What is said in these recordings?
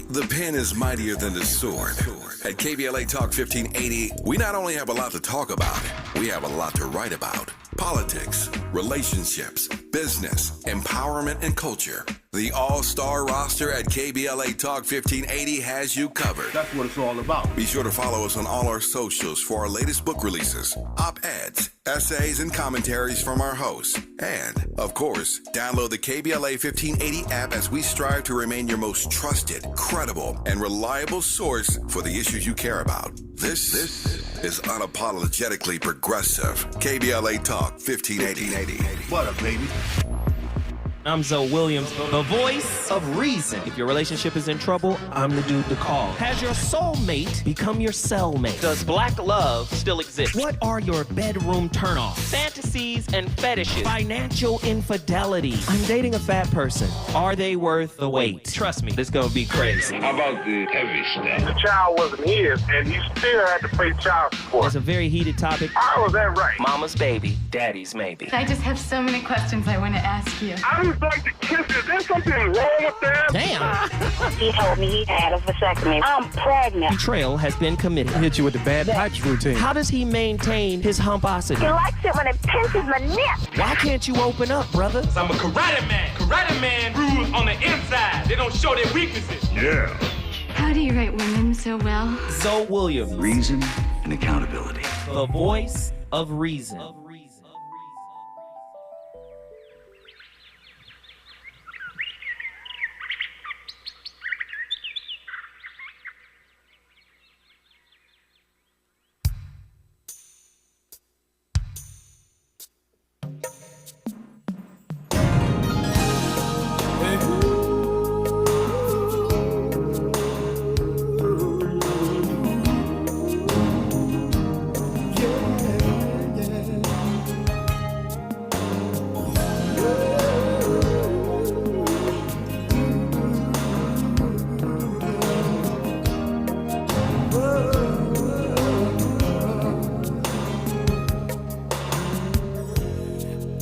The pen is mightier than the sword. At KBLA Talk 1580, we not only have a lot to talk about, we have a lot to write about. Politics, relationships, business, empowerment, and culture. The all-star roster at KBLA Talk 1580 has you covered. That's what it's all about. Be sure to follow us on all our socials for our latest book releases, op-eds, essays, and commentaries from our hosts. And, of course, download the KBLA 1580 app as we strive to remain your most trusted, credible, and reliable source for the issues you care about. This is unapologetically progressive. KBLA Talk 1580. What up, baby? I'm Zoe Williams, the voice of reason. If your relationship is in trouble, I'm the dude to call. Has your soulmate become your cellmate? Does black love still exist? What are your bedroom turnoffs? Fantasies and fetishes. Financial infidelity. I'm dating a fat person. Are they worth the wait? Trust me, this gonna be crazy. How about the heavy stuff? The child wasn't his, and he still had to pay child support. It's a very heated topic. How was that right? Mama's baby, daddy's maybe. I just have so many questions I want to ask you. I just like to kiss you. Is there something wrong with that? Damn. He told me he had a vasectomy. I'm pregnant. Betrayal has been committed. Hit you with the bad pipes routine. How does he maintain his humposity? He likes it when it pinches my neck. Why can't you open up, brother? I'm a karate man. Karate man rules on the inside. They don't show their weaknesses. Yeah. How do you write women so well? Zoe Williams, Reason and accountability. the voice of reason.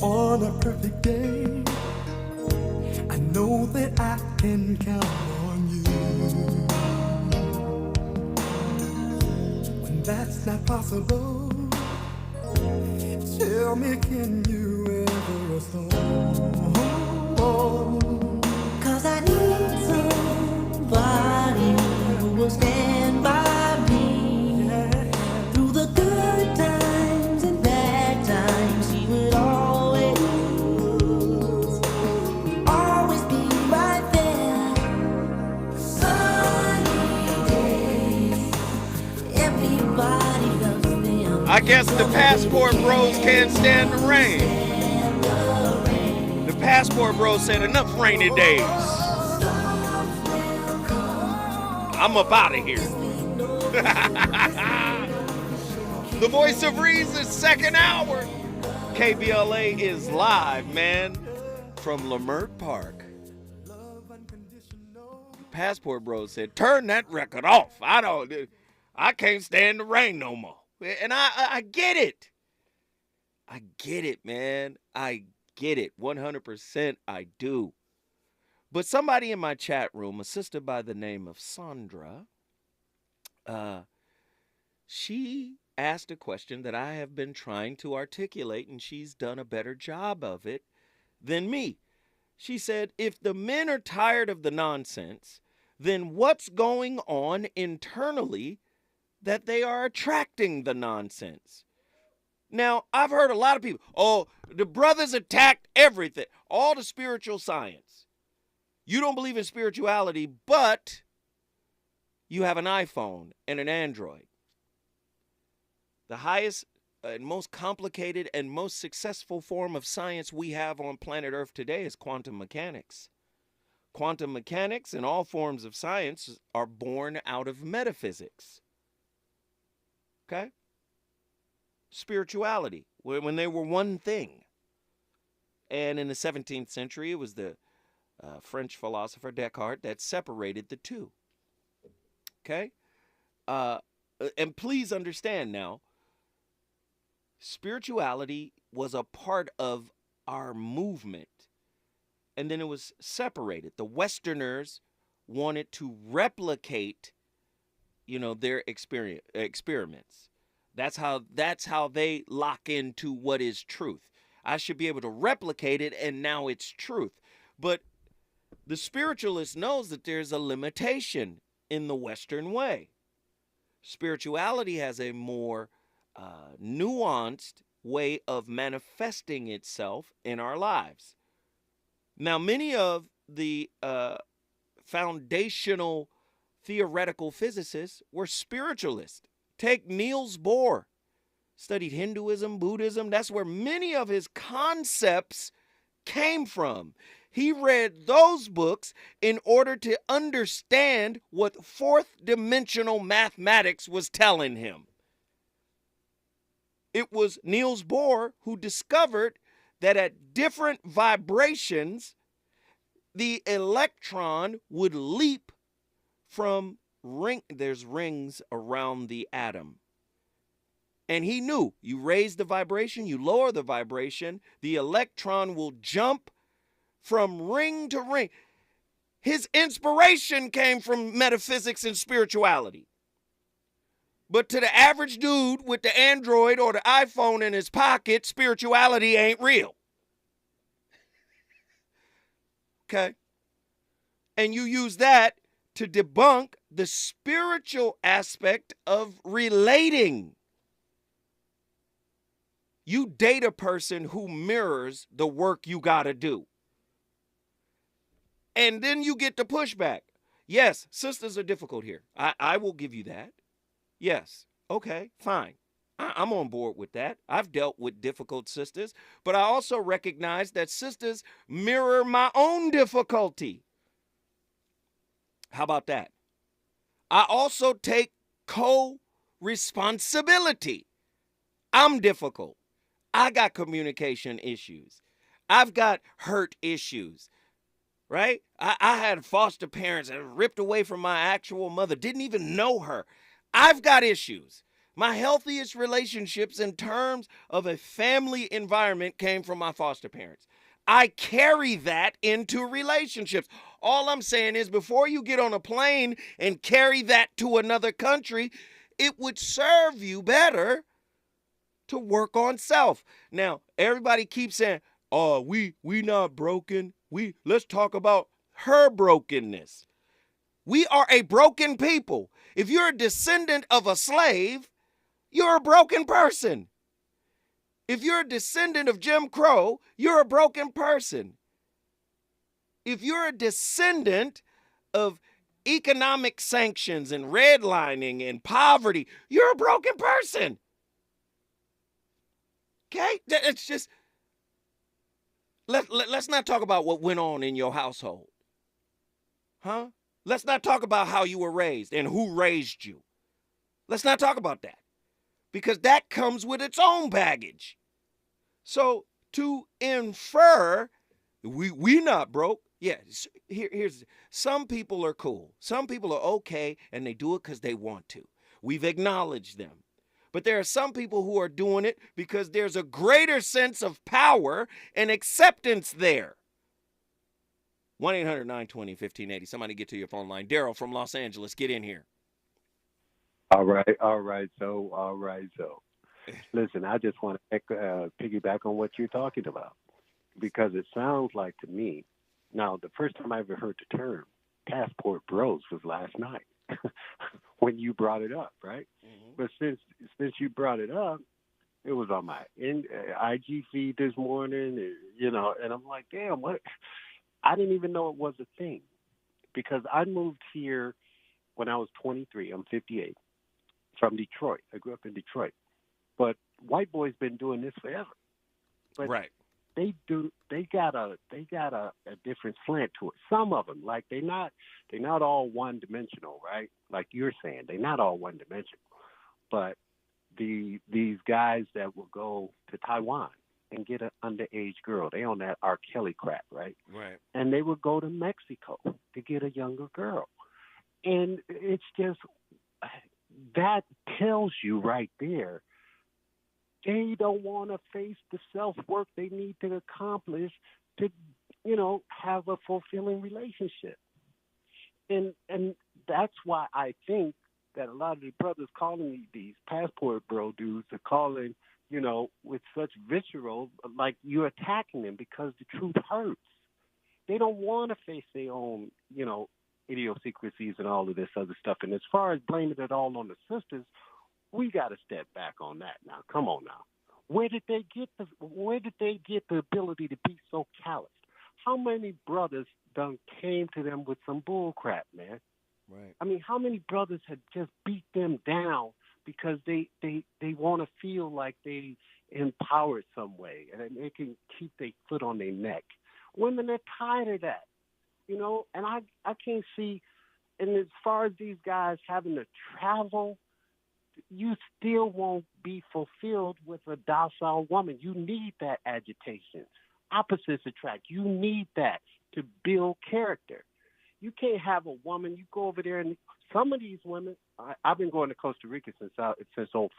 On a perfect day, I know that I can count on you. When that's not possible, tell me, can you ever restore? 'Cause I need somebody who will stand by me through the good times and bad times. He would always be right there. Sunny days, everybody loves them. I guess the passport bros can't stand the rain. The passport bros said enough rainy days. I'm up out of here. The voice of reason, second hour. KBLA is live, man, from Lamert Park. Passport bros said, turn that record off. I can't stand the rain no more. And I get it. I get it, man. I get it. 100% I do. But somebody in my chat room, a sister by the name of Sandra, she asked a question that I have been trying to articulate, and she's done a better job of it than me. She said, if the men are tired of the nonsense, then what's going on internally that they are attracting the nonsense? Now, I've heard a lot of people, oh, the brothers attacked everything, all the spiritual science. You don't believe in spirituality, but you have an iPhone and an Android. The highest and most complicated and most successful form of science we have on planet Earth today is quantum mechanics. Quantum mechanics and all forms of science are born out of metaphysics. Okay? Spirituality, when they were one thing. And in the 17th century, it was the French philosopher Descartes that separated the two. Okay? And please understand now, spirituality was a part of our movement. And then it was separated. The Westerners wanted to replicate, their experiments. That's how they lock into what is truth. I should be able to replicate it, and now it's truth. But the spiritualist knows that there's a limitation in the Western way. Spirituality has a more nuanced way of manifesting itself in our lives. Now, many of the foundational theoretical physicists were spiritualists. Take Niels Bohr, studied Hinduism, Buddhism. That's where many of his concepts came from. He read those books in order to understand what fourth dimensional mathematics was telling him. It was Niels Bohr who discovered that at different vibrations, the electron would leap from there's rings around the atom. And he knew you raise the vibration, you lower the vibration, the electron will jump from ring to ring. His inspiration came from metaphysics and spirituality. But to the average dude with the Android or the iPhone in his pocket, spirituality ain't real. Okay? And you use that to debunk the spiritual aspect of relating. You date a person who mirrors the work you got to do. And then you get the pushback. Yes, sisters are difficult here. I will give you that. Yes. Okay, fine. I'm on board with that. I've dealt with difficult sisters, but I also recognize that sisters mirror my own difficulty. How about that? I also take co-responsibility. I'm difficult. I got communication issues. I've got hurt issues, right? I had foster parents that ripped away from my actual mother, didn't even know her. I've got issues. My healthiest relationships in terms of a family environment came from my foster parents. I carry that into relationships. All I'm saying is before you get on a plane and carry that to another country, it would serve you better to work on self. Now, everybody keeps saying, "Oh, we not broken. Let's talk about her brokenness." We are a broken people. If you're a descendant of a slave, you're a broken person. If you're a descendant of Jim Crow, you're a broken person. If you're a descendant of economic sanctions and redlining and poverty, you're a broken person. Okay? It's just, let's not talk about what went on in your household. Huh? Let's not talk about how you were raised and who raised you. Let's not talk about that. Because that comes with its own baggage. So to infer we not broke, yeah, here's some people are cool. Some people are okay and they do it because they want to. We've acknowledged them. But there are some people who are doing it because there's a greater sense of power and acceptance there. 1-800-920-1580. Somebody get to your phone line. Daryl from Los Angeles, get in here. All right. So, listen, I just want to piggyback on what you're talking about because it sounds like to me. Now, the first time I ever heard the term passport bros was last night when you brought it up, right? Mm-hmm. But since you brought it up, it was on my IG feed this morning, and I'm like, damn, what? I didn't even know it was a thing because I moved here when I was 23. I'm 58 from Detroit. I grew up in Detroit. But white boys been doing this forever. But right. They got a different slant to it. Some of them, like they're not all one dimensional, right? Like you're saying, they're not all one dimensional. But these guys that will go to Taiwan and get an underage girl, they on that R. Kelly crap, right? Right. And they would go to Mexico to get a younger girl. And it's just, that tells you right there, they don't want to face the self-work they need to accomplish to, have a fulfilling relationship. And that's why I think that a lot of the brothers calling me these passport bro dudes are calling, with such visceral, like you're attacking them because the truth hurts. They don't want to face their own, idiosyncrasies and all of this other stuff. And as far as blaming it all on the sisters, we got to step back on that now. Come on now. Where did they get the ability to be so calloused? How many brothers done came to them with some bull crap, man? Right. I mean, how many brothers had just beat them down because they want to feel like they empowered some way and they can keep their foot on their neck. Women are tired of that, and I can't see, and as far as these guys having to travel, you still won't be fulfilled with a docile woman. You need that agitation. Opposites attract. You need that to build character. You can't have a woman, you go over there, and some of these women, I've been going to Costa Rica since '05.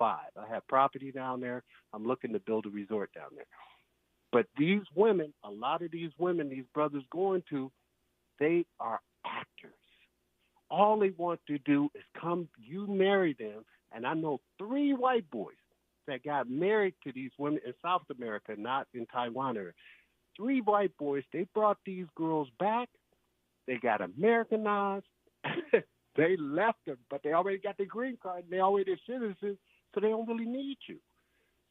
I have property down there. I'm looking to build a resort down there. But these women, a lot of these women, these brothers going to, they are actors. All they want to do is come, you marry them, and I know 3 white boys that got married to these women in South America, not in Taiwan area. 3 white boys, they brought these girls back. They got Americanized. They left them, but they already got their green card. And they already citizens, so they don't really need you.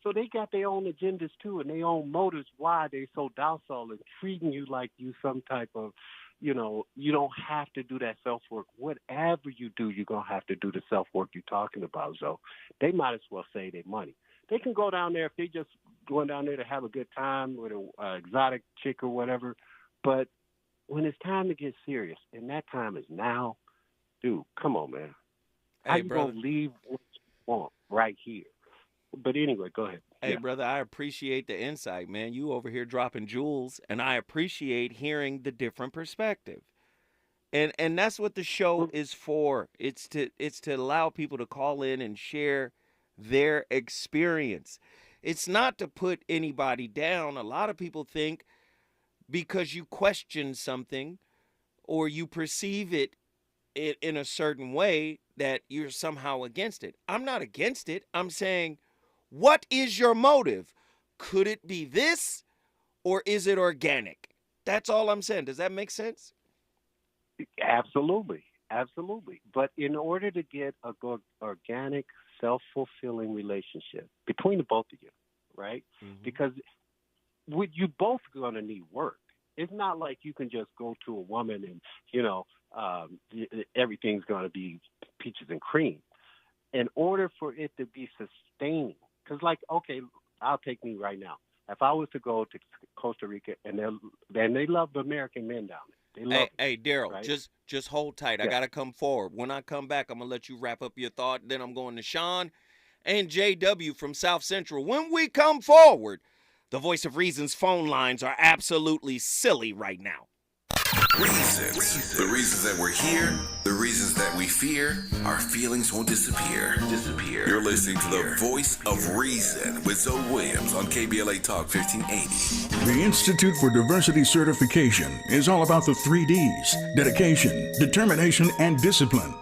So they got their own agendas, too, and their own motives why they so docile and treating you like you some type of, you don't have to do that self-work. Whatever you do, you're going to have to do the self-work you're talking about. So they might as well save their money. They can go down there if they just going down there to have a good time with an exotic chick or whatever, but when it's time to get serious, and that time is now, dude, come on, man. Hey, how you brother. going to leave what you want right here? But anyway, go ahead. Hey, Yeah. brother, I appreciate the insight, man. You over here dropping jewels, and I appreciate hearing the different perspective. And that's what the show is for. It's to allow people to call in and share their experience. It's not to put anybody down. A lot of people think because you question something or you perceive it in a certain way that you're somehow against it. I'm not against it. I'm saying, what is your motive? Could it be this or is it organic? That's all I'm saying. Does that make sense? Absolutely. Absolutely. But in order to get a good, organic, self-fulfilling relationship between the both of you, right? Mm-hmm. Because you both going to need work. It's not like you can just go to a woman and, everything's going to be peaches and cream. In order for it to be sustaining, because okay, I'll take me right now. If I was to go to Costa Rica and they love American men down there. They love hey, Daryl, right? just hold tight. Yeah. I got to come forward. When I come back, I'm going to let you wrap up your thought. Then I'm going to Sean and JW from South Central. When we come forward, the Voice of Reason's phone lines are absolutely silly right now. Reasons. The reasons that we're here, the reasons that we fear, our feelings won't disappear. You're listening to the Voice of Reason with Zoe Williams on KBLA Talk 1580. The Institute for Diversity Certification is all about the 3 Ds: dedication, determination, and discipline.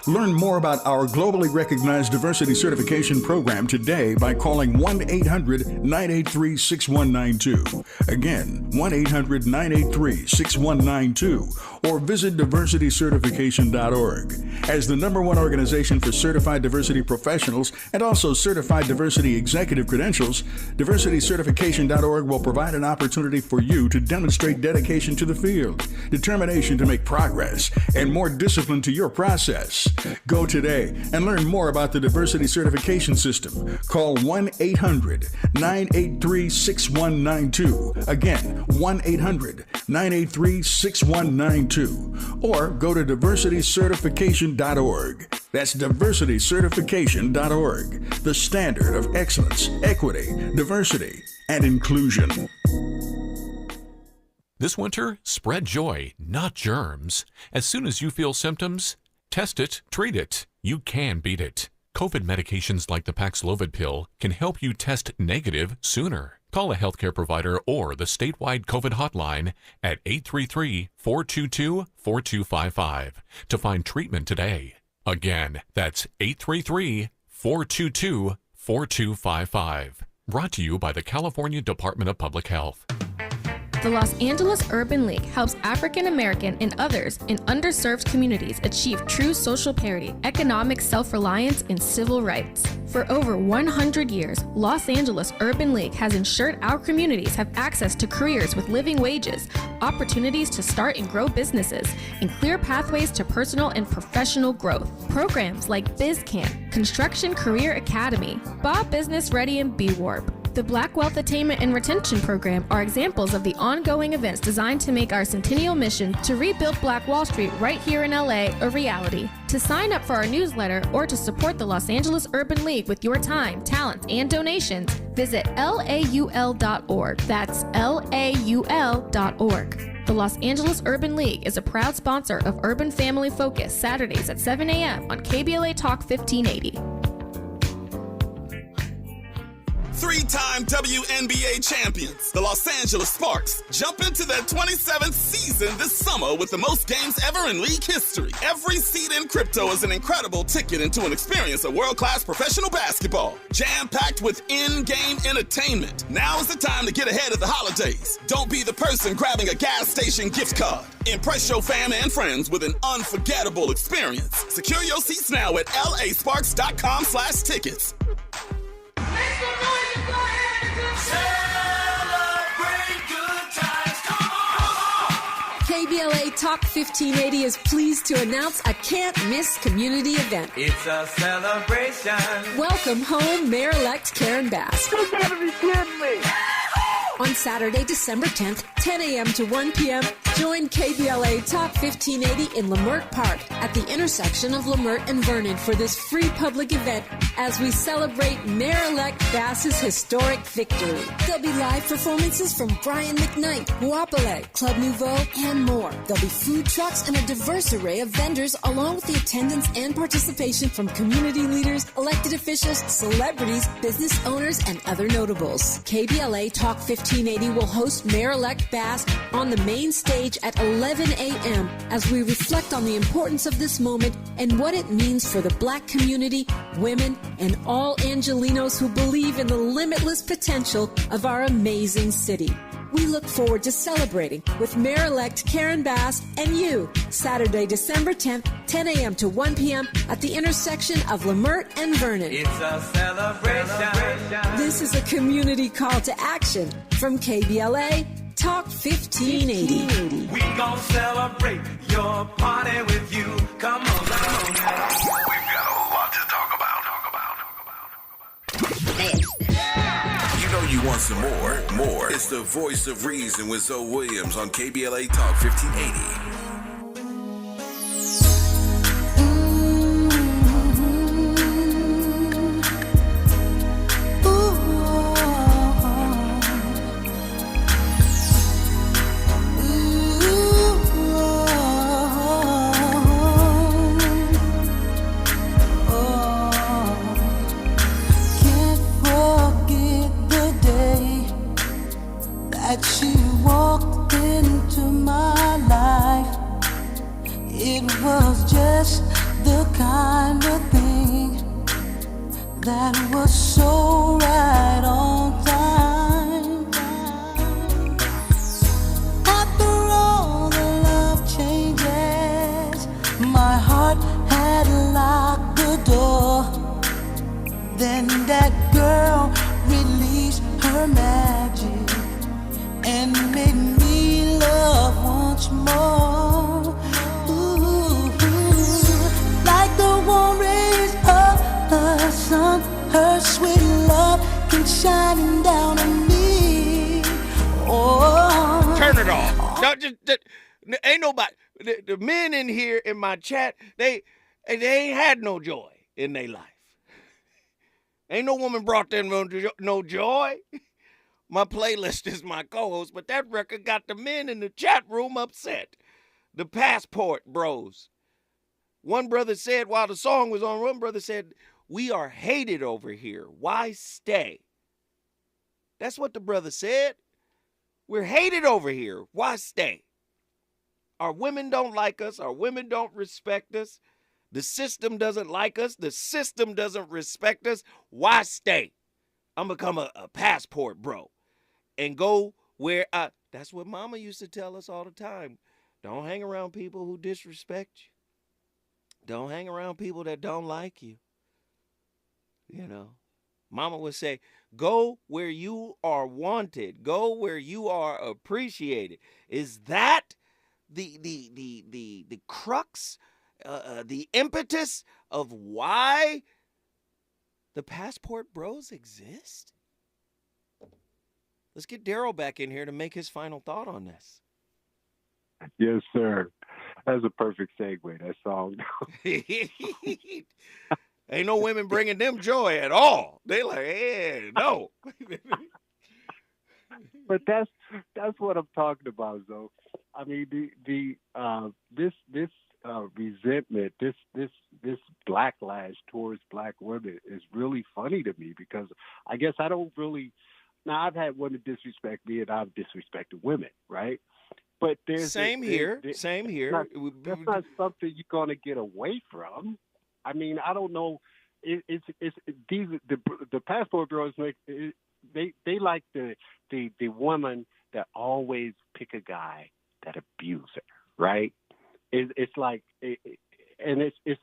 Learn more about our globally recognized diversity certification program today by calling 1-800-983-6192. Again, 1-800-983-6192, or visit diversitycertification.org. As the #1 organization for certified diversity professionals and also certified diversity executive credentials, diversitycertification.org will provide an opportunity for you to demonstrate dedication to the field, determination to make progress, and more discipline to your process. Go today and learn more about the diversity certification system. Call 1-800-983-6192. Again, 1-800-983-6192. Or go to diversitycertification.org. That's diversitycertification.org. The standard of excellence, equity, diversity, and inclusion. This winter, spread joy, not germs. As soon as you feel symptoms, test it, treat it. You can beat it. COVID medications like the Paxlovid pill can help you test negative sooner. Call a healthcare provider or the statewide COVID hotline at 833-422-4255 to find treatment today. Again, that's 833-422-4255. Brought to you by the California Department of Public Health. The Los Angeles Urban League helps African American and others in underserved communities achieve true social parity, economic self-reliance, and civil rights. For over 100 years, Los Angeles Urban League has ensured our communities have access to careers with living wages, opportunities to start and grow businesses, and clear pathways to personal and professional growth. Programs like BizCamp, Construction Career Academy, Bob Business Ready, and B-Warp. The Black Wealth Attainment and Retention Program are examples of the ongoing events designed to make our centennial mission to rebuild Black Wall Street right here in LA a reality. To sign up for our newsletter or to support the Los Angeles Urban League with your time, talent, and donations, visit laul.org. That's laul.org. The Los Angeles Urban League is a proud sponsor of Urban Family Focus Saturdays at 7 a.m. on KBLA Talk 1580. Three-time WNBA champions, the Los Angeles Sparks, jump into their 27th season this summer with the most games ever in league history. Every seat in crypto is an incredible ticket into an experience of world-class professional basketball, jam-packed with in-game entertainment. Now is the time to get ahead of the holidays. Don't be the person grabbing a gas station gift card. Impress your fam and friends with an unforgettable experience. Secure your seats now at lasparks.com/tickets. KBLA Talk 1580 is pleased to announce a can't-miss community event. It's a celebration. Welcome home, Mayor-elect Karen Bass. You gotta be kidding me. On Saturday, December 10th, 10 a.m. to 1 p.m., join KBLA Talk 1580 in Leimert Park at the intersection of Leimert and Vernon for this free public event as we celebrate Mayor-elect Bass's historic victory. There'll be live performances from Brian McKnight, Wapale, Club Nouveau, and more. There'll be food trucks and a diverse array of vendors, along with the attendance and participation from community leaders, elected officials, celebrities, business owners, and other notables. KBLA Talk 1580 will host Mayor-elect Bass on the main stage at 11 a.m. as we reflect on the importance of this moment and what it means for the Black community, women, and all Angelinos who believe in the limitless potential of our amazing city. We look forward to celebrating with Mayor-elect Karen Bass and you, Saturday, December 10th, 10 a.m. to 1 p.m. at the intersection of Leimert and Vernon. It's a celebration. This is a community call to action from KBLA Talk 1580. We gon' celebrate your party with you. Come on, come on now. We've got a lot to talk about. You know you want some more. It's the voice of reason with Zoe Williams on KBLA Talk 1580. The men in here in my chat, they ain't had no joy in their life. Ain't no woman brought them no joy. My playlist is my co-host, but that record got the men in the chat room upset. The Passport Bros. One brother said, while the song was on, one brother said, "We are hated over here. Why stay?" That's what the brother said. We're hated over here. Why stay? Our women don't like us. Our women don't respect us. The system doesn't like us. The system doesn't respect us. Why stay? I'm become a passport bro and go where I. That's what mama used to tell us all the time. Don't hang around people who disrespect you. Don't hang around people that don't like you. You know, mama would say, go where you are wanted. Go where you are appreciated. Is that the crux, the impetus of why the passport bros exist? Let's get Daryl back in here to make his final thought on this. Yes, sir. That's a perfect segue, that song. Ain't no women bringing them joy at all. They like, hey, no. But that's what I'm talking about, though. I mean, this resentment, this backlash towards black women is really funny to me, because I guess I don't really. Now, I've had women disrespect me, and I've disrespected women, right? But there's same here. That's not something you're going to get away from. I mean, I don't know. It's these the passport bros they like the woman that always pick a guy that abuse her, right? It's like, and it's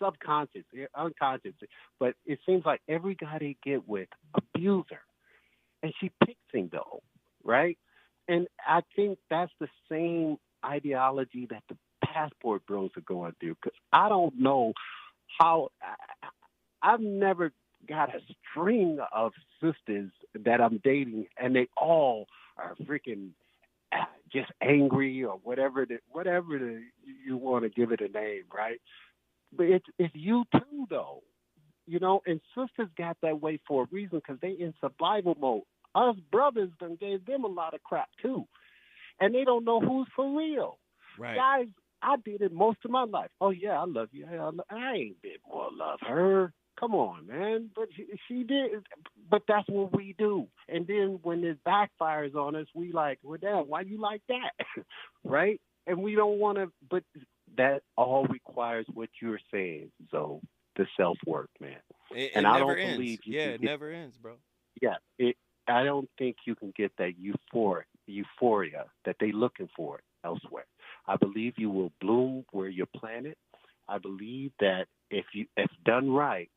subconscious, unconscious, but it seems like every guy they get with abuse her, and she picks him though, right? And I think that's the same ideology that the passport bros are going through, because I don't know how. I've never got a string of sisters that I'm dating, and they all are freaking just angry or whatever you want to give it a name, right? But it's you too, though, you know. And sisters got that way for a reason, because they in survival mode. Us brothers done gave them a lot of crap too, and they don't know who's for real. Right. Guys, I did it most of my life. Oh yeah, I love you. I ain't been more love her. Come on, man. But she did. But that's what we do. And then when it backfires on us, we like, well, damn, why you like that, right? And we don't want to. But that all requires what you're saying, so the self-work, man. And I don't believe you. Yeah, it never ends, bro. Yeah, I don't think you can get that euphoria that they're looking for elsewhere. I believe you will bloom where you're planted. I believe that if done right,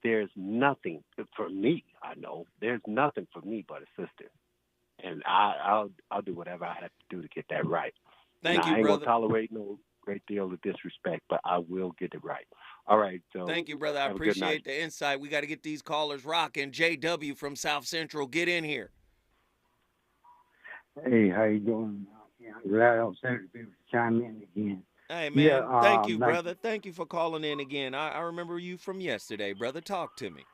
there's nothing for me. I know there's nothing for me but a sister, and I'll do whatever I have to do to get that right. Thank you, I ain't brother. gonna tolerate no great deal of disrespect, but I will get it right. All right. So thank you, brother. I appreciate the insight. We got to get these callers rocking. JW from South Central, get in here. Hey, how you doing? I'm glad I was able to be able to chime in again. Hey, man, thank you, brother. Thank you for calling in again. I remember you from yesterday, brother. Talk to me.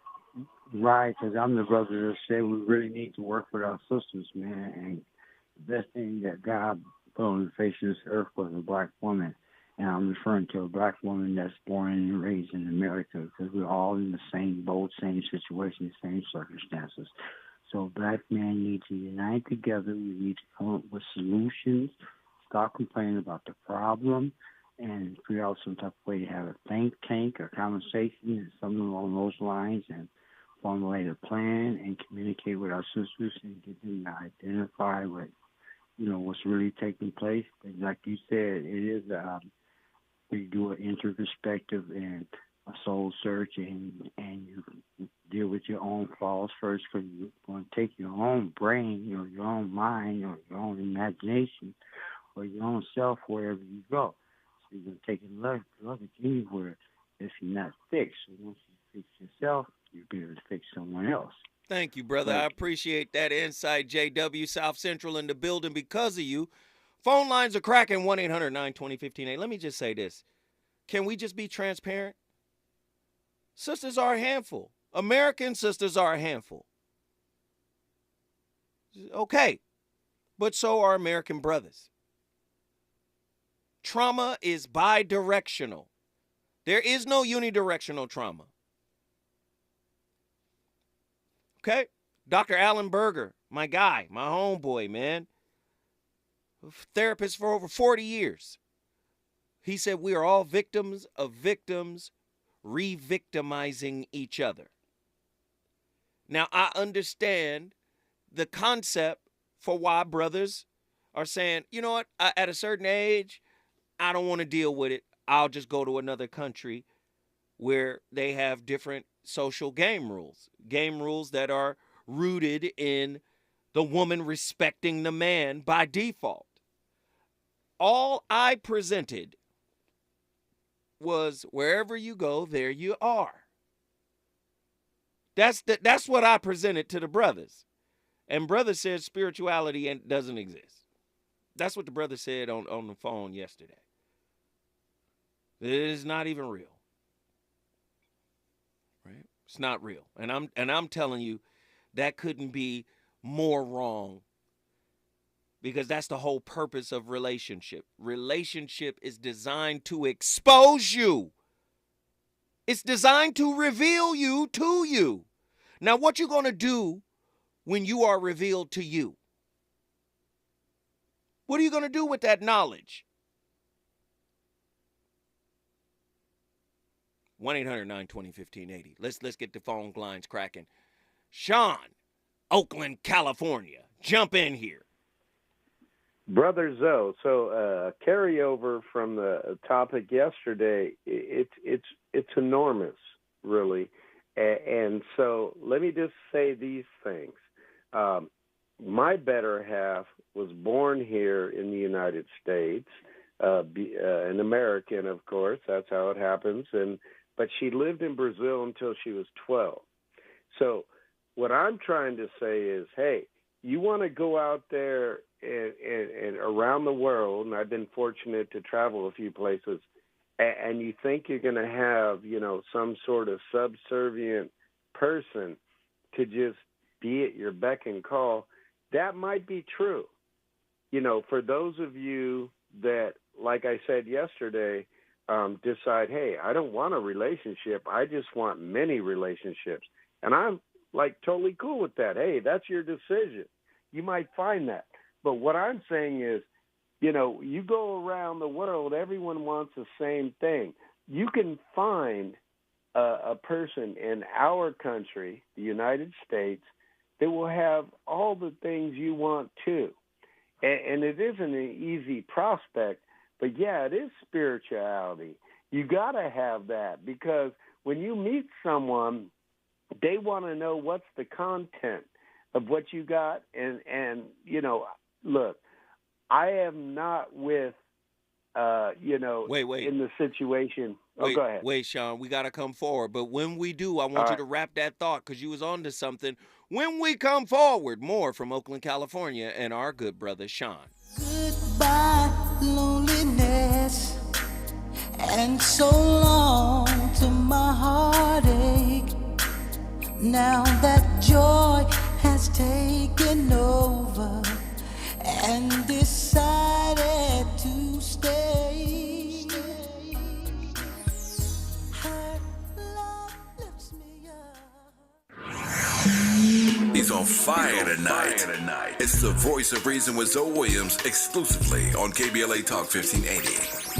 Right, because I'm the brother that said we really need to work with our sisters, man. And the best thing that God put on the face of this earth was a black woman. And I'm referring to a black woman that's born and raised in America, because we're all in the same boat, same situation, same circumstances. So black men need to unite together. We need to come up with solutions, stop complaining about the problem, and figure out some type of way to have a think tank or conversation and something along those lines, and formulate a plan and communicate with our sisters and get them to identify what, what's really taking place. And like you said, it is we do an introspective and a soul search, and you deal with your own flaws first, because you're going to take your own brain, your own mind, or your own imagination, or your own self wherever you go. So you're going to take a look at anywhere if you're not fixed. So once you fix yourself, you'll be able to fix someone else. Thank you, brother. I appreciate that insight. JW, South Central in the building because of you. Phone lines are cracking, 1-800-920-1580. Let me just say this. Can we just be transparent? Sisters are a handful. American sisters are a handful. Okay. But so are American brothers. Trauma is bidirectional. There is no unidirectional trauma. Okay? Dr. Alan Berger, my guy, my homeboy, man. Therapist for over 40 years. He said we are all victims of victims re-victimizing each other. Now, I understand the concept for why brothers are saying, you know what, at a certain age, I don't want to deal with it. I'll just go to another country where they have different social game rules that are rooted in the woman respecting the man by default. All I presented was wherever you go, there you are. That's what I presented to the brothers. And brother said spirituality doesn't exist. That's what the brother said on the phone yesterday. It is not even real. Right? It's not real. And I'm telling you, that couldn't be more wrong. Because that's the whole purpose of relationship. Relationship is designed to expose you. It's designed to reveal you to you. Now, what you going to do when you are revealed to you? What are you going to do with that knowledge? 1-800-920-1580. Let's get the phone lines cracking. Sean, Oakland, California. Jump in here. Brother Zoe, so carryover from the topic yesterday, it's enormous, really. And so let me just say these things. My better half was born here in the United States, an American, of course. That's how it happens. But she lived in Brazil until she was 12. So what I'm trying to say is, hey, you want to go out there and around the world, and I've been fortunate to travel a few places, and you think you're going to have, some sort of subservient person to just be at your beck and call, that might be true. For those of you that, like I said yesterday, decide, hey, I don't want a relationship. I just want many relationships. And I'm totally cool with that. Hey, that's your decision. You might find that. But what I'm saying is, you go around the world, everyone wants the same thing. You can find a person in our country, the United States, that will have all the things you want too. And it isn't an easy prospect, but yeah, it is spirituality. You got to have that, because when you meet someone, they want to know what's the content of what you got. And look, I am not with, Wait. in the situation. Go ahead. Wait, Sean, we got to come forward. But when we do, I want you to wrap that thought, because you was on to something. When we come forward, more from Oakland, California, and our good brother, Sean. Goodbye, loneliness, and so long to my heartache. Now that joy has taken over and decided to stay. Her love lifts me up. He's on fire tonight. It's the Voice of Reason with Zoe Williams, exclusively on KBLA Talk 1580.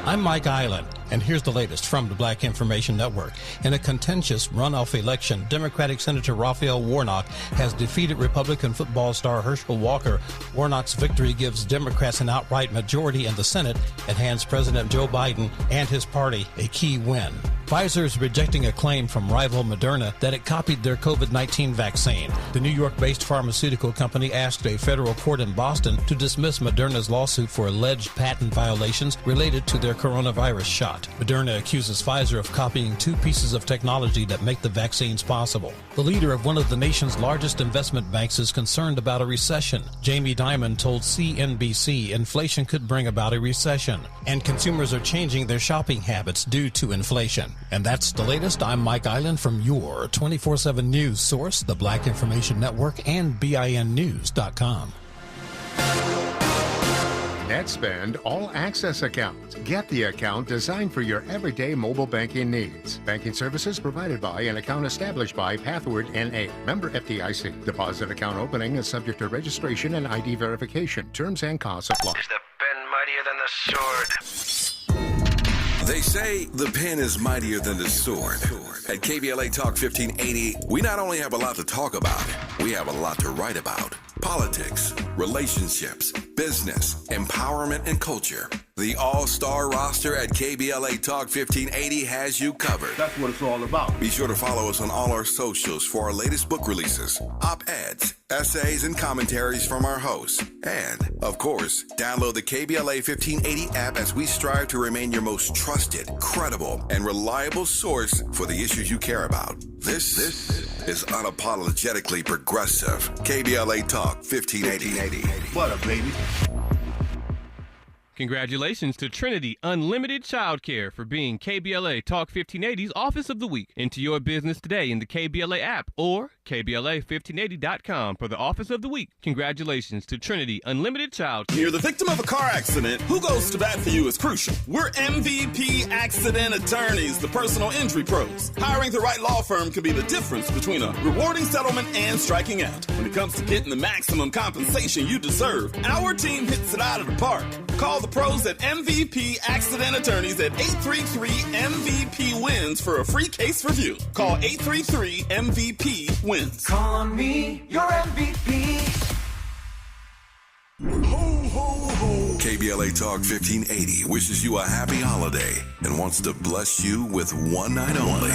I'm Mike Island, and here's the latest from the Black Information Network. In a contentious runoff election, Democratic Senator Raphael Warnock has defeated Republican football star Herschel Walker. Warnock's victory gives Democrats an outright majority in the Senate and hands President Joe Biden and his party a key win. Pfizer is rejecting a claim from rival Moderna that it copied their COVID-19 vaccine. The New York-based pharmaceutical company asked a federal court in Boston to dismiss Moderna's lawsuit for alleged patent violations related to their coronavirus shot. Moderna accuses Pfizer of copying two pieces of technology that make the vaccines possible. The leader of one of the nation's largest investment banks is concerned about a recession. Jamie Dimon told CNBC inflation could bring about a recession, and consumers are changing their shopping habits due to inflation. And that's the latest. I'm Mike Island from your 24/7 news source, the Black Information Network, and BINnews.com. NetSpend All Access account. Get the account designed for your everyday mobile banking needs. Banking services provided by and account established by Pathward NA. Member FDIC. Deposit account opening is subject to registration and ID verification. Terms and costs apply. Is the pen mightier than the sword? They say the pen is mightier than the sword. At KBLA Talk 1580, we not only have a lot to talk about, we have a lot to write about. Politics, relationships, business, empowerment, and culture. The all-star roster at KBLA Talk 1580 has you covered. That's what it's all about. Be sure to follow us on all our socials for our latest book releases, op-eds, essays, and commentaries from our hosts. And, of course, download the KBLA 1580 app as we strive to remain your most trusted, credible, and reliable source for the issues you care about. This is unapologetically progressive. KBLA Talk 1580. What up, baby? Congratulations to Trinity Unlimited Childcare for being KBLA Talk 1580's Office of the Week. Enter your business today in the KBLA app or KBLA1580.com for the Office of the Week. Congratulations to Trinity Unlimited Childcare. You're the victim of a car accident. Who goes to bat for you is crucial. We're MVP Accident Attorneys, the personal injury pros. Hiring the right law firm can be the difference between a rewarding settlement and striking out. When it comes to getting the maximum compensation you deserve, our team hits it out of the park. Call the pros at MVP Accident Attorneys at 833-MVP-WINS for a free case review. Call 833-MVP-WINS. Call on me, your MVP. KBLA Talk 1580 wishes you a happy holiday and wants to bless you with one night only.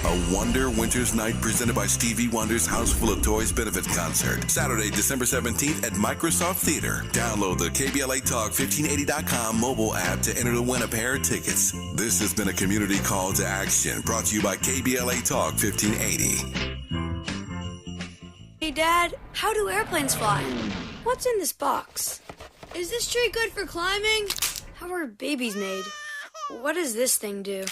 A Wonder Winter's Night presented by Stevie Wonder's House Full of Toys benefit concert. Saturday, December 17th at Microsoft Theater. Download the KBLA Talk 1580.com mobile app to enter to win a pair of tickets. This has been a community call to action brought to you by KBLA Talk 1580. Hey, Dad, how do airplanes fly? What's in this box? Is this tree good for climbing? How are babies made? What does this thing do?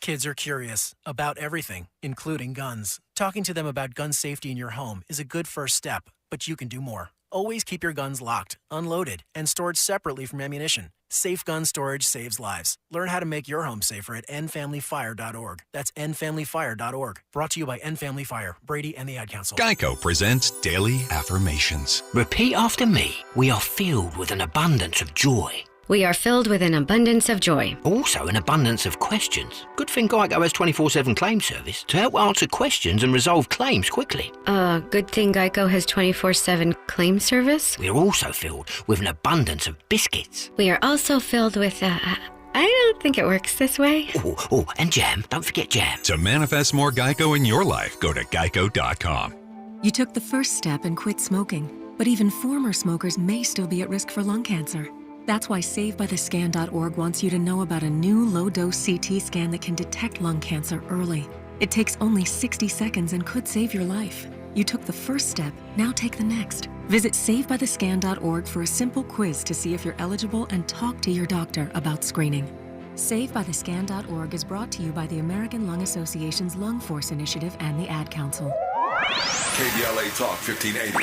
Kids are curious about everything, including guns. Talking to them about gun safety in your home is a good first step, but you can do more. Always keep your guns locked, unloaded, and stored separately from ammunition. Safe gun storage saves lives. Learn how to make your home safer at endfamilyfire.org. That's endfamilyfire.org. Brought to you by End Family Fire, Brady, and the Ad Council. Geico presents Daily Affirmations. Repeat after me. We are filled with an abundance of joy. We are filled with an abundance of joy. Also an abundance of questions. Good thing Geico has 24/7 claim service to help answer questions and resolve claims quickly. Good thing Geico has 24/7 claim service. We are also filled with an abundance of biscuits. We are also filled with, I don't think it works this way. Oh, and jam. Don't forget jam. To manifest more Geico in your life, go to geico.com. You took the first step and quit smoking, but even former smokers may still be at risk for lung cancer. That's why SaveByTheScan.org wants you to know about a new low-dose CT scan that can detect lung cancer early. It takes only 60 seconds and could save your life. You took the first step, now take the next. Visit SaveByTheScan.org for a simple quiz to see if you're eligible and talk to your doctor about screening. SaveByTheScan.org is brought to you by the American Lung Association's Lung Force Initiative and the Ad Council. KBLA Talk 1580. The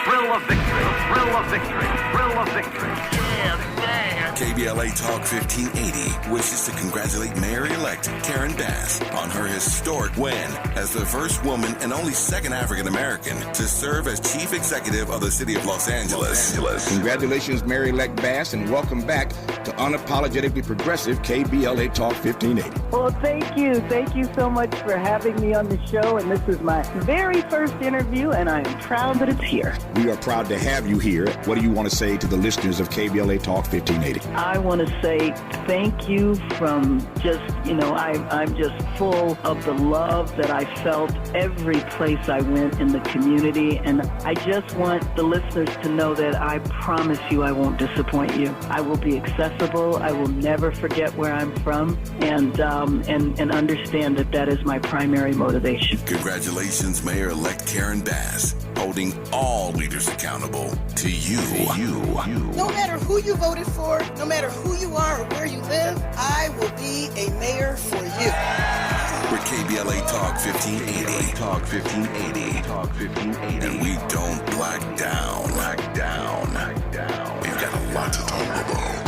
thrill of victory. The thrill of victory. Thrill of victory. Yeah, man. KBLA Talk 1580 wishes to congratulate Mayor-elect Karen Bass on her historic win as the first woman and only second African-American to serve as chief executive of the city of Los Angeles. Congratulations, Mayor-elect Bass, and welcome back to Unapologetically Progressive KBLA Talk 1580. Well, thank you. Thank you so much for having me on the show, and this is my very first interview, and I am proud that it's here. We are proud to have you here. What do you want to say to the listeners of KBLA Talk 1580? I want to say thank you from just, I'm just full of the love that I felt every place I went in the community, and I just want the listeners to know that I promise you I won't disappoint you. I will be accessible. I will never forget where I'm from, and understand that is my primary motivation. Congratulations, Mayor-elect Karen Bass, holding all leaders accountable to you. No matter who you voted for, no matter who you are or where you live, I will be a mayor for you. We're KBLA Talk 1580. Talk 1580. Talk 1580. And we don't black down. Black down. Black down. lot to talk about.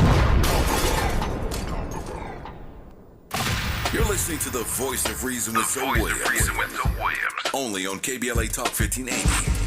You're listening to the Voice of Reason with Zoe Williams. Only on KBLA Talk 1580.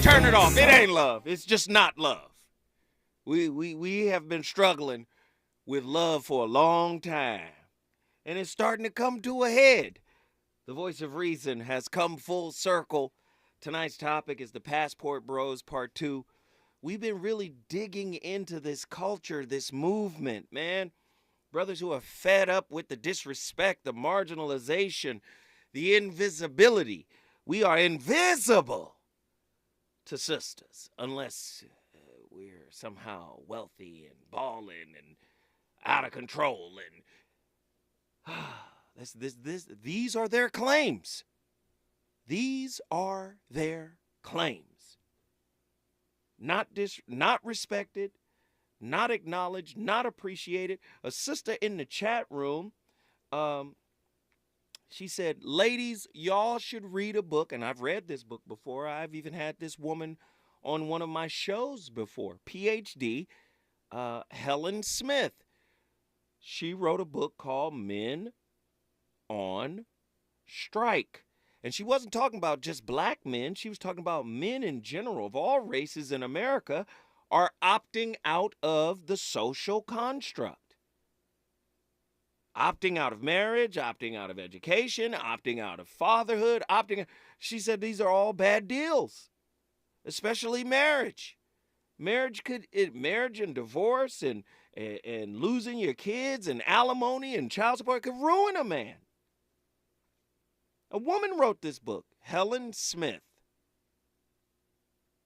Turn it off. It ain't love. It's just not love. We have been struggling with love for a long time, and it's starting to come to a head. The Voice of Reason has come full circle. Tonight's topic is the Passport Bros Part 2. We've been really digging into this culture, this movement, man. Brothers who are fed up with the disrespect, the marginalization, the invisibility. We are invisible to sisters unless we're somehow wealthy and balling and out of control. And these are their claims. These are their claims. Not respected, not acknowledged, not appreciated. A sister in the chat room, she said, ladies, y'all should read a book. And I've read this book before. I've even had this woman on one of my shows before. PhD, Helen Smith. She wrote a book called Men on Strike. And she wasn't talking about just black men. She was talking about men in general of all races in America are opting out of the social construct. Opting out of marriage, opting out of education, opting out of fatherhood, She said these are all bad deals, especially marriage. Marriage and divorce and losing your kids and alimony and child support could ruin a man. A woman wrote this book, Helen Smith,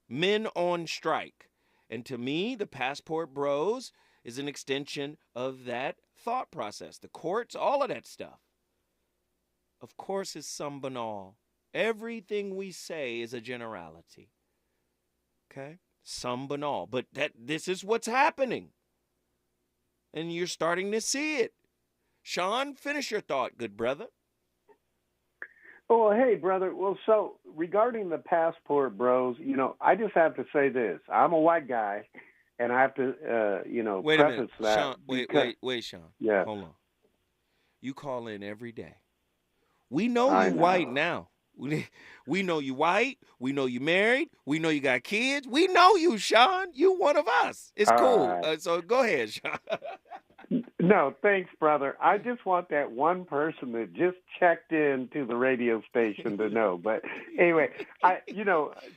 Men on Strike. And to me, the Passport Bros is an extension of that thought process. The courts, all of that stuff. Of course, it's some banal. Everything we say is a generality. Okay? Some banal. But this is what's happening. And you're starting to see it. Sean, finish your thought, good brother. Oh, hey, brother. Well, so regarding the Passport Bros, I just have to say this. I'm a white guy, and I have to, wait preface a minute. that. Sean, wait, Sean. Yeah. Hold on. You call in every day. We know you white now. We know you white. We know you married. We know you got kids. We know you, Sean. You one of us. It's cool. Right. So go ahead, Sean. No, thanks, brother. I just want that one person that just checked in to the radio station to know. But anyway,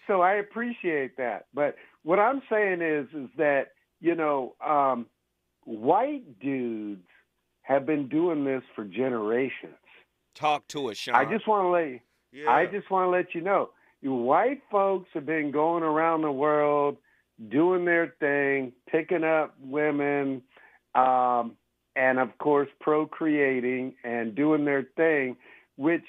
so I appreciate that. But what I'm saying is that, white dudes have been doing this for generations. Talk to us, Sean. I just want to let you know, white folks have been going around the world doing their thing, picking up women, and of course procreating and doing their thing, which,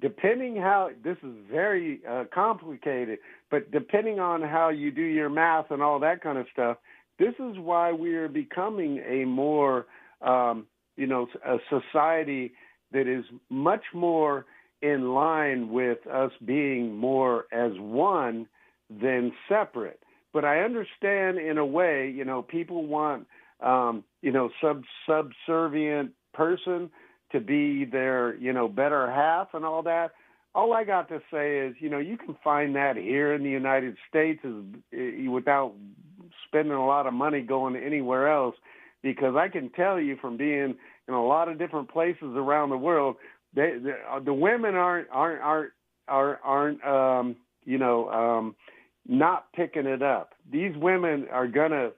depending how, this is very complicated, but depending on how you do your math and all that kind of stuff, this is why we are becoming a more, a society that is much more in line with us being more as one than separate. But I understand in a way, people want, subservient person to be their, better half and all that. All I got to say is, you can find that here in the United States without spending a lot of money going anywhere else, because I can tell you from being in a lot of different places around the world, the women aren't not picking it up. These women are gonna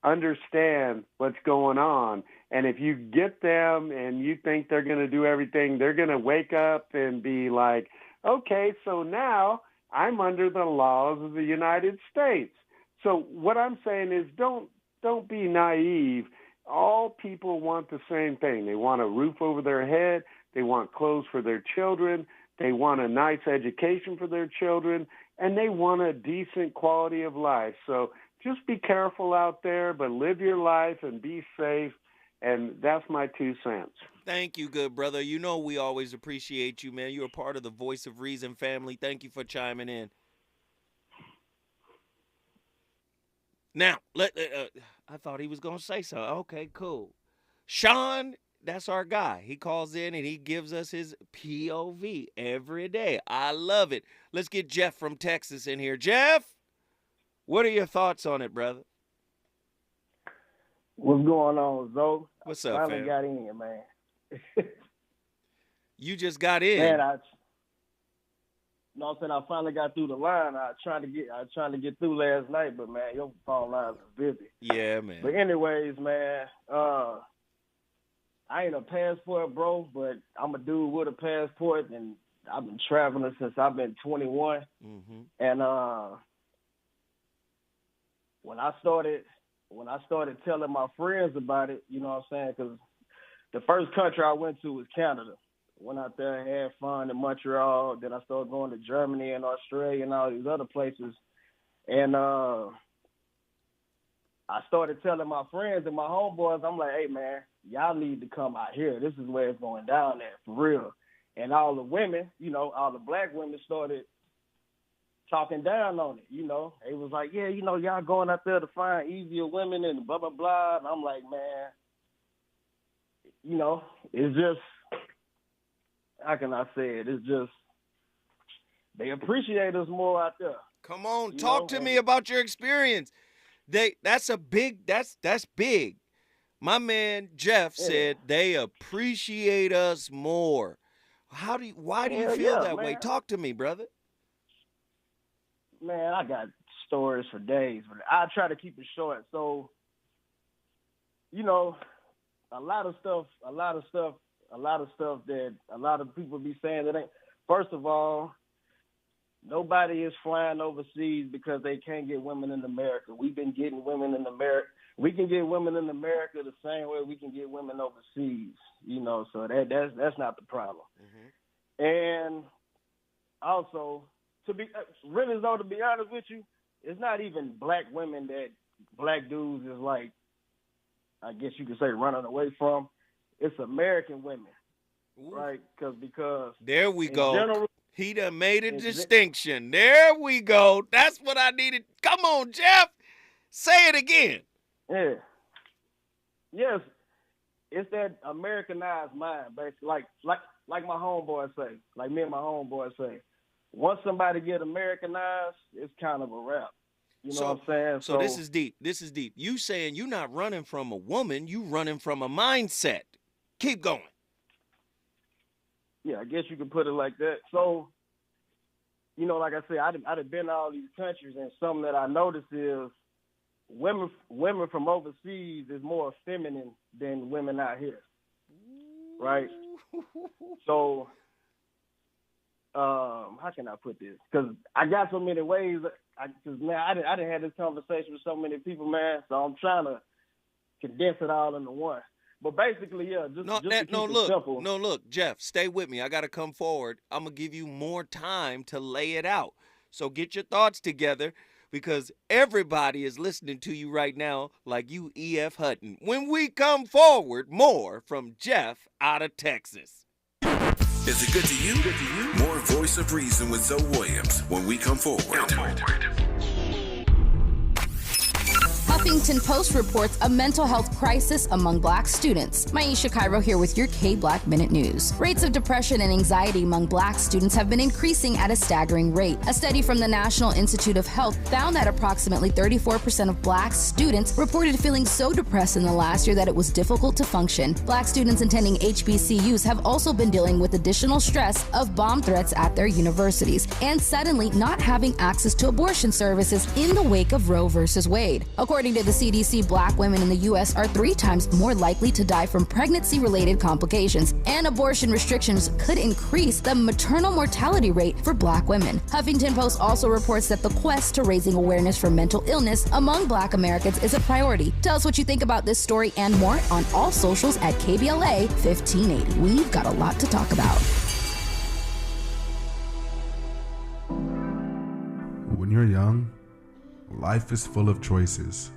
understand what's going on, and if you get them and you think they're gonna do everything, they're gonna wake up and be like, okay, so now I'm under the laws of the United States. So what I'm saying is, don't be naive. All people want the same thing. They want a roof over their head. They want clothes for their children. They want a nice education for their children. And they want a decent quality of life. So just be careful out there, but live your life and be safe. And that's my 2 cents. Thank you, good brother. You know we always appreciate you, man. You're a part of the Voice of Reason family. Thank you for chiming in. Now, I thought he was going to say something. Okay, cool. Sean, that's our guy. He calls in and he gives us his POV every day. I love it. Let's get Jeff from Texas in here. Jeff, what are your thoughts on it, brother? What's going on, Zoe? What's up, Finally fam? got in, man. You just got in. Man, I finally got through the line. I was trying to get through last night, but man, your phone lines are busy. Yeah, man. But anyways, man, I ain't a passport bro, but I'm a dude with a passport, and I've been traveling since I've been 21. Mm-hmm. And when I started telling my friends about it, you know what I'm saying? Because the first country I went to was Canada. Went out there and had fun in Montreal. Then I started going to Germany and Australia and all these other places. And I started telling my friends and my homeboys, I'm like, hey, man, y'all need to come out here. This is where it's going down at, for real. And all the women, all the black women started talking down on it, They was like, yeah, y'all going out there to find easier women and blah, blah, blah. And I'm like, man, it's just, how can I say it? It's just, they appreciate us more out there. Come on, talk to me about your experience. That's big. My man Jeff said they appreciate us more. Why do you feel that way? Talk to me, brother. Man, I got stories for days, but I try to keep it short. So, a lot of stuff that a lot of people be saying that ain't. First of all, nobody is flying overseas because they can't get women in America. We've been getting women in America. We can get women in America the same way we can get women overseas. So that's not the problem. Mm-hmm. And also, to be honest with you, it's not even black women that black dudes is like, I guess you could say, running away from. It's American women, right? Because there we go. General, he done made a distinction. There we go. That's what I needed. Come on, Jeff. Say it again. Yeah. Yes. It's that Americanized mind, basically. Like my homeboys say, like me and my homeboys say, once somebody get Americanized, it's kind of a wrap. You know what I'm saying? So this is deep. You saying you not running from a woman, you running from a mindset. Keep going. Yeah, I guess you could put it like that. So, like I said, I've been to all these countries, and something that I noticed is women from overseas is more feminine than women out here, right? So, how can I put this? Because I got so many ways. I didn't have this conversation with so many people, man. So I'm trying to condense it all into one. But basically, yeah, just to keep it simple. No, look, Jeff, stay with me. I got to come forward. I'm going to give you more time to lay it out. So get your thoughts together, because everybody is listening to you right now like you E.F. Hutton. When we come forward, more from Jeff out of Texas. Is it good to you? More Voice of Reason with Zoe Williams when we come forward. Huffington Post reports a mental health crisis among black students. Maisha Cairo here with your K-Black Minute News. Rates of depression and anxiety among black students have been increasing at a staggering rate. A study from the National Institute of Health found that approximately 34% of black students reported feeling so depressed in the last year that it was difficult to function. Black students attending HBCUs have also been dealing with additional stress of bomb threats at their universities and suddenly not having access to abortion services in the wake of Roe versus Wade. According to the CDC, black women in the U.S. are 3 times more likely to die from pregnancy-related complications, and abortion restrictions could increase the maternal mortality rate for black women. Huffington Post also reports that the quest to raising awareness for mental illness among black Americans is a priority. Tell us what you think about this story and more on all socials at KBLA 1580. We've got a lot to talk about. When you're young, life is full of choices.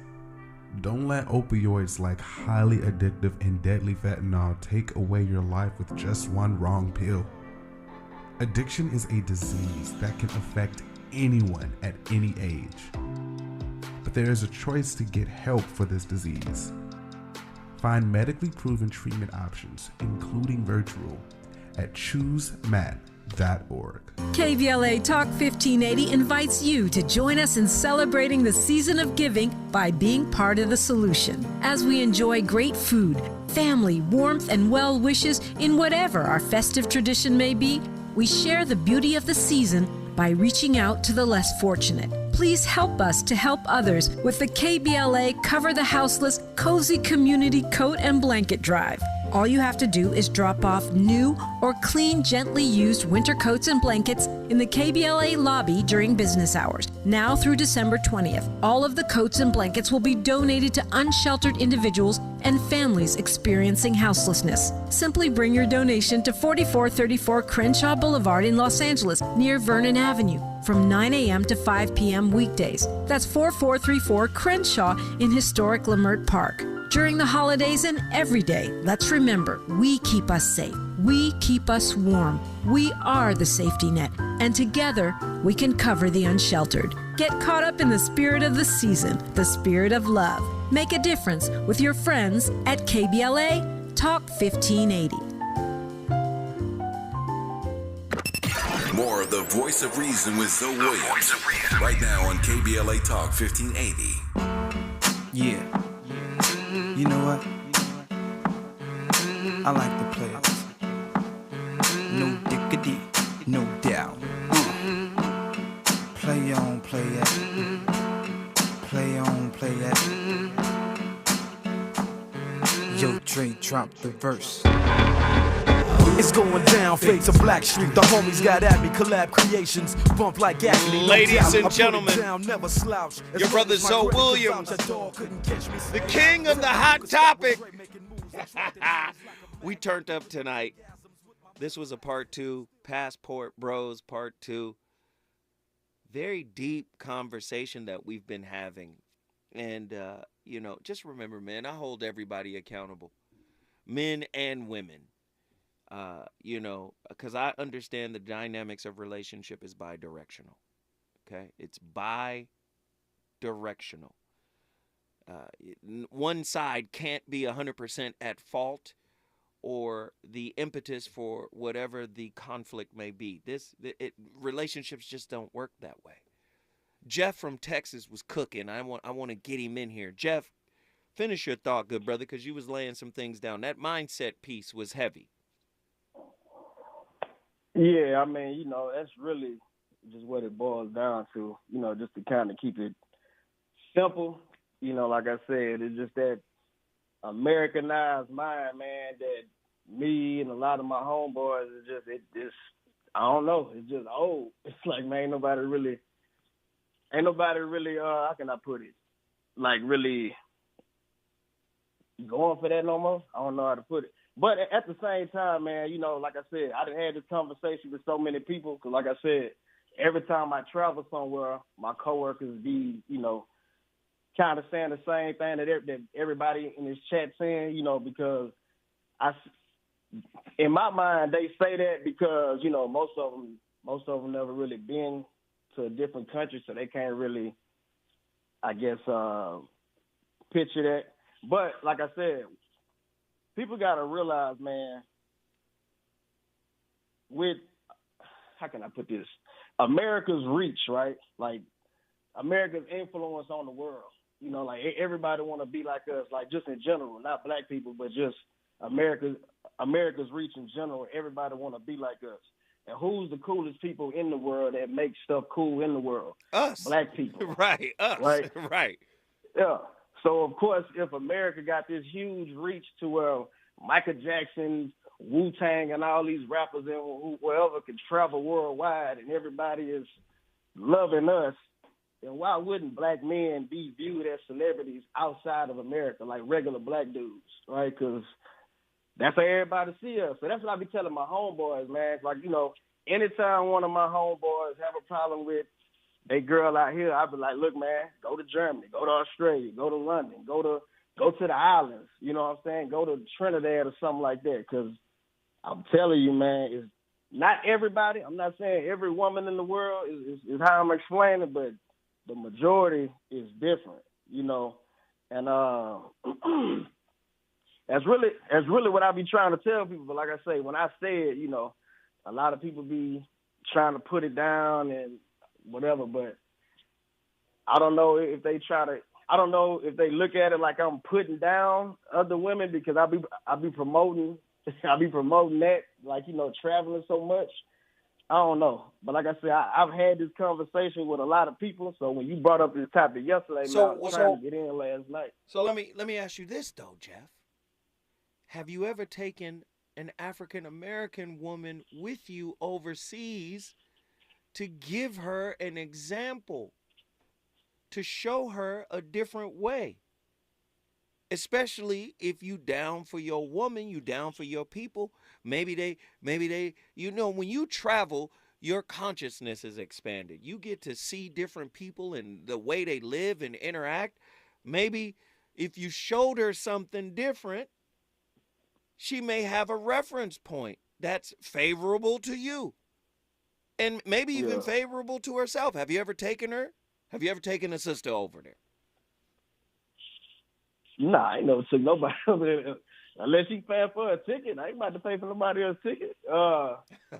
Don't let opioids like highly addictive and deadly fentanyl take away your life with just one wrong pill. Addiction is a disease that can affect anyone at any age. But there is a choice to get help for this disease. Find medically proven treatment options, including virtual, at choosemat.org. KBLA Talk 1580 invites you to join us in celebrating the season of giving by being part of the solution. As we enjoy great food, family, warmth, and well wishes in whatever our festive tradition may be, we share the beauty of the season by reaching out to the less fortunate. Please help us to help others with the KBLA Cover the Houseless Cozy Community Coat and Blanket Drive. All you have to do is drop off new or clean, gently used winter coats and blankets in the KBLA lobby during business hours. Now through December 20th, all of the coats and blankets will be donated to unsheltered individuals and families experiencing houselessness. Simply bring your donation to 4434 Crenshaw Boulevard in Los Angeles, near Vernon Avenue, from 9 a.m. to 5 p.m. weekdays. That's 4434 Crenshaw in historic Leimert Park. During the holidays and every day, let's remember, we keep us safe. We keep us warm. We are the safety net. And together, we can cover the unsheltered. Get caught up in the spirit of the season, the spirit of love. Make a difference with your friends at KBLA Talk 1580. More of the Voice of Reason with Zoe Williams. Right now on KBLA Talk 1580. Yeah. You know what? I like the players. No diggity, no doubt. Play on, play it. Play on, play it. Yo, Dre, drop the verse. It's going down, fade to Black Street. The homies got at me, collab creations, bump like agony. Ladies and gentlemen, your brother Zoe Williams, the king of the hot topic. We turned up tonight. This was a part 2, Passport Bros part 2. Very deep conversation that we've been having. And, just remember, man, I hold everybody accountable, men and women. Because I understand the dynamics of relationship is bi-directional. Okay? It's bi-directional. One side can't be 100% at fault or the impetus for whatever the conflict may be. Relationships just don't work that way. Jeff from Texas was cooking. I want to get him in here. Jeff, finish your thought, good brother, because you was laying some things down. That mindset piece was heavy. Yeah, I mean, that's really just what it boils down to, just to kind of keep it simple. Like I said, it's just that Americanized mind, man, that me and a lot of my homeboys is just, I don't know, it's just old. It's like, man, ain't nobody really, how can I put it, like really going for that no more. I don't know how to put it. But at the same time, man, like I said, I done had this conversation with so many people because, like I said, every time I travel somewhere, my coworkers be, kind of saying the same thing that everybody in this chat saying, because in my mind, they say that because, most of them never really been to a different country, so they can't really, I guess, picture that. But like I said, people got to realize, man, with, how can I put this? America's reach, right? Like America's influence on the world. You know, like everybody want to be like us, like just in general, not black people, but just America's reach in general. Everybody want to be like us. And who's the coolest people in the world that make stuff cool in the world? Us. Black people. Right, us. Right? Right. Yeah. So, of course, if America got this huge reach to where Michael Jackson, Wu-Tang, and all these rappers and whoever can travel worldwide and everybody is loving us, then why wouldn't black men be viewed as celebrities outside of America, like regular black dudes, right? Because that's how everybody see us. So that's what I be telling my homeboys, man. Like, you know, anytime one of my homeboys have a problem with a girl out here, I be like, look, man, go to Germany, go to Australia, go to London, go to the islands. You know what I'm saying? Go to Trinidad or something like that. Because I'm telling you, man, it's not everybody. I'm not saying every woman in the world is how I'm explaining it, but the majority is different, you know. And that's really what I be trying to tell people. But like I say, when I say it, you know, a lot of people be trying to put it down and whatever, but I don't know if they look at it like I'm putting down other women, because I be promoting that, like, you know, traveling so much. I don't know. But like I said, I've had this conversation with a lot of people. So when you brought up this topic yesterday, I was trying to get in last night. So let me ask you this though, Jeff. Have you ever taken an African American woman with you overseas to give her an example, to show her a different way? Especially if you down for your woman, you down for your people. Maybe they, you know, when you travel, your consciousness is expanded. You get to see different people and the way they live and interact. Maybe if you showed her something different, she may have a reference point that's favorable to you. And maybe even favorable to herself. Have you ever taken her? Have you ever taken a sister over there? Nah, I ain't never took nobody over there. Unless she paying for a ticket. I ain't about to pay for nobody else's ticket. Nah,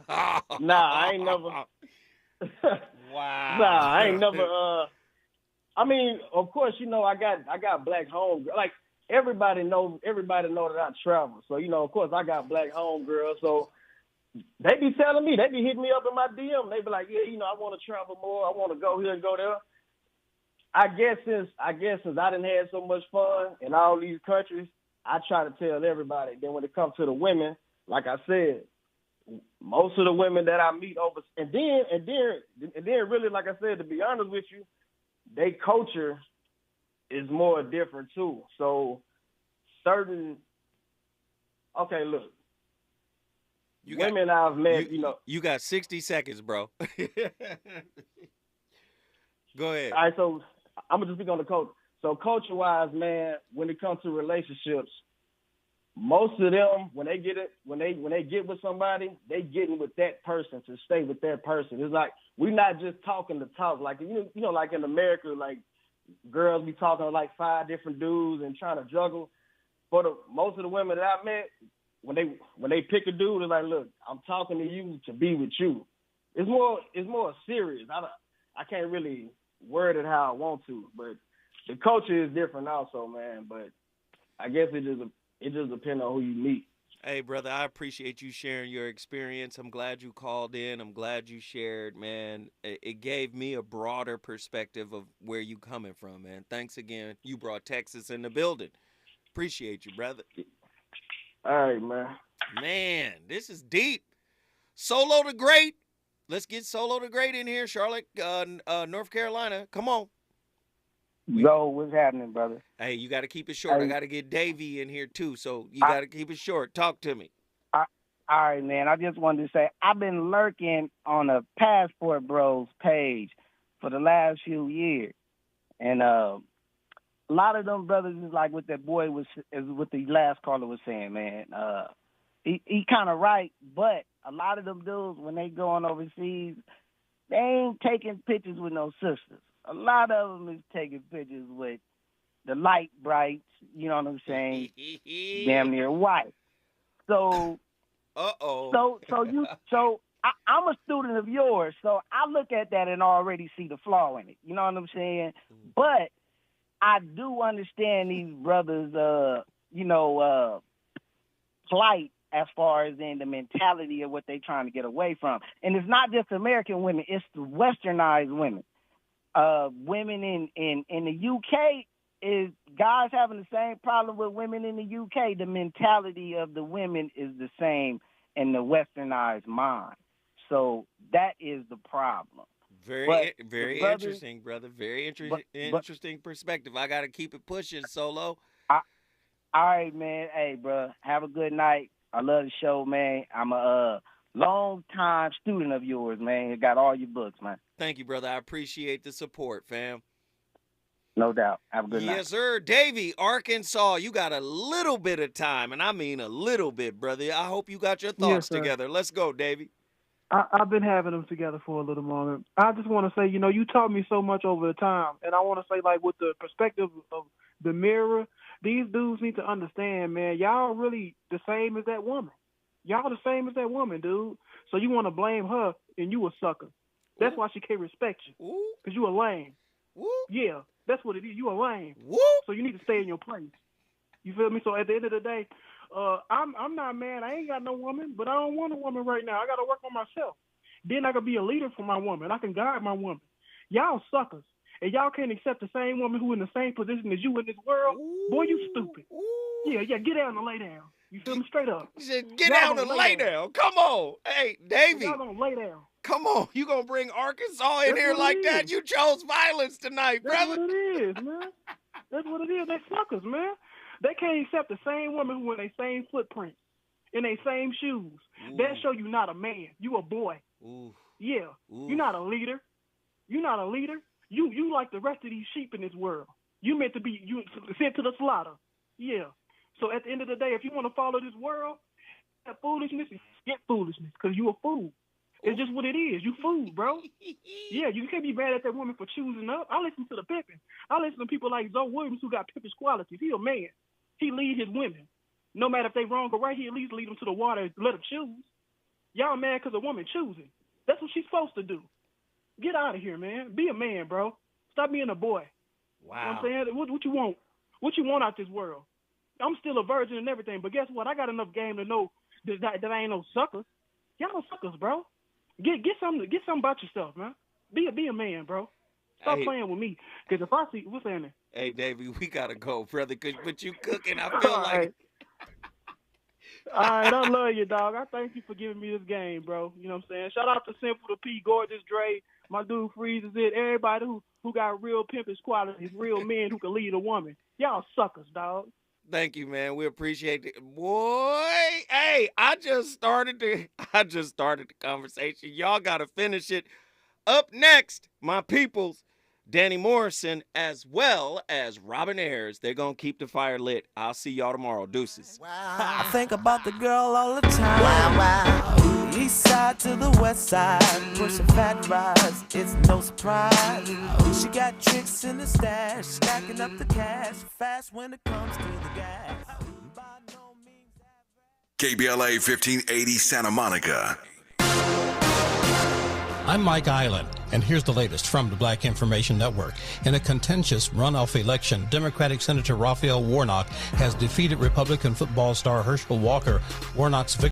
I ain't never. Wow. Nah, I ain't never. I mean, of course, you know, I got black home. Like everybody know that I travel. So, you know, of course, I got black home girls. So they be telling me, they be hitting me up in my DM. They be like, yeah, you know, I want to travel more. I want to go here and go there. I guess since I done had so much fun in all these countries, I try to tell everybody. Then when it comes to the women, like I said, most of the women that I meet over, and then really, like I said, to be honest with you, they culture is more different too. So okay, look, women I've met, you know. You got 60 seconds, bro. Go ahead. All right, so I'm gonna just speak on the culture. So culture-wise, man, when it comes to relationships, most of them, when they get with somebody, they getting with that person to stay with that person. It's like we're not just talking to talk. Like you know, like in America, like girls be talking to like 5 different dudes and trying to juggle. But most of the women that I met, when they pick a dude, they're like, look, I'm talking to you to be with you. It's more serious. I can't really word it how I want to, but the culture is different also, man. But I guess it just depends on who you meet. Hey, brother, I appreciate you sharing your experience. I'm glad you called in. I'm glad you shared, man. It gave me a broader perspective of where you coming from, man. Thanks again. You brought Texas in the building. Appreciate you, brother. All right, man. Man, this is deep. Solo the Great. Let's get Solo the Great in here, Charlotte, North Carolina. Come on. Yo, what's happening, brother? Hey, you got to keep it short. Hey. I got to get Davey in here, too, so you got to keep it short. Talk to me. All right, man. I just wanted to say I've been lurking on a Passport Bros page for the last few years. And a lot of them brothers is like what that boy is what the last caller was saying, man. He kind of right, but a lot of them dudes, when they going overseas, they ain't taking pictures with no sisters. A lot of them is taking pictures with the light brights, you know what I'm saying, damn near white. So, I'm a student of yours, so I look at that and already see the flaw in it. You know what I'm saying? But I do understand these brothers, plight as far as in the mentality of what they're trying to get away from. And it's not just American women, it's the westernized women. Women in the UK, is guys having the same problem with women in the UK. The mentality of the women is the same in the westernized mind. So that is the problem. Very interesting, brother. Very interesting perspective. I got to keep it pushing, Solo. All right, man. Hey, bro, have a good night. I love the show, man. I'm a long-time student of yours, man. I got all your books, man. Thank you, brother. I appreciate the support, fam. No doubt. Have a good night. Yes, sir. Davey, Arkansas, you got a little bit of time, and I mean a little bit, brother. I hope you got your thoughts together. Let's go, Davey. I've been having them together for a little longer. I just want to say, you taught me so much over the time, and I want to say, like, with the perspective of the mirror, these dudes need to understand, man, y'all really the same as that woman. Y'all the same as that woman, dude. So you want to blame her, and you a sucker. That's why she can't respect you, because you a lame. Yeah, that's what it is. You a lame. So you need to stay in your place. You feel me? So at the end of the day, I'm not mad. I ain't got no woman, but I don't want a woman right now. I got to work on myself. Then I can be a leader for my woman. I can guide my woman. Y'all suckers. And y'all can't accept the same woman who in the same position as you in this world. Boy, you stupid. Yeah, get down and lay down. You feel me? Straight up. He said, get down and lay down. Come on. Hey, Davey. Y'all gonna lay down. Come on. You gonna bring Arkansas in here like that? You chose violence tonight, brother. That's what it is, man. That's what it is. They suckers, man. They can't accept the same woman who in their same footprints, in their same shoes. That show you not a man. You a boy. Yeah. You're not a leader. You're not a leader. You like the rest of these sheep in this world. You meant to be sent to the slaughter. Yeah. So at the end of the day, if you want to follow this world, that foolishness, get foolishness, because you a fool. It's just what it is. You fool, bro. Yeah, you can't be mad at that woman for choosing up. I listen to the pimping. I listen to people like Zoe Williams who got pimpish qualities. He a man. He lead his women. No matter if they wrong or right, he at least lead them to the water and let them choose. Y'all mad because a woman choosing. That's what she's supposed to do. Get out of here, man. Be a man, bro. Stop being a boy. Wow. You know what I'm saying? What you want? What you want out this world? I'm still a virgin and everything, but guess what? I got enough game to know that I ain't no suckers. Y'all suckers, bro. Get something about yourself, man. Be a man, bro. Stop playing with me. Because if I see what's in there. Hey, Davey, we gotta go, brother. But you cooking? I feel like. All right, I love you, dog. I thank you for giving me this game, bro. You know what I'm saying? Shout out to Simple to P, Gorgeous Dre, my dude Freezes It, everybody who got real pimpish qualities, real men who can lead a woman. Y'all suckers, dog. Thank you, man. We appreciate it. Boy, hey, I just started the conversation. Y'all got to finish it. Up next, my peoples, Danny Morrison, as well as Robin Ayers. They're going to keep the fire lit. I'll see y'all tomorrow. Deuces. Wow. I think about the girl all the time. Wow. East side to the west side, pushing fat rides, it's no surprise. She got tricks in the stash, stacking up the cash, fast when it comes to the gas. KBLA 1580 Santa Monica. I'm Mike Island, and here's the latest from the Black Information Network. In a contentious runoff election, Democratic Senator Raphael Warnock has defeated Republican football star Herschel Walker. Warnock's victory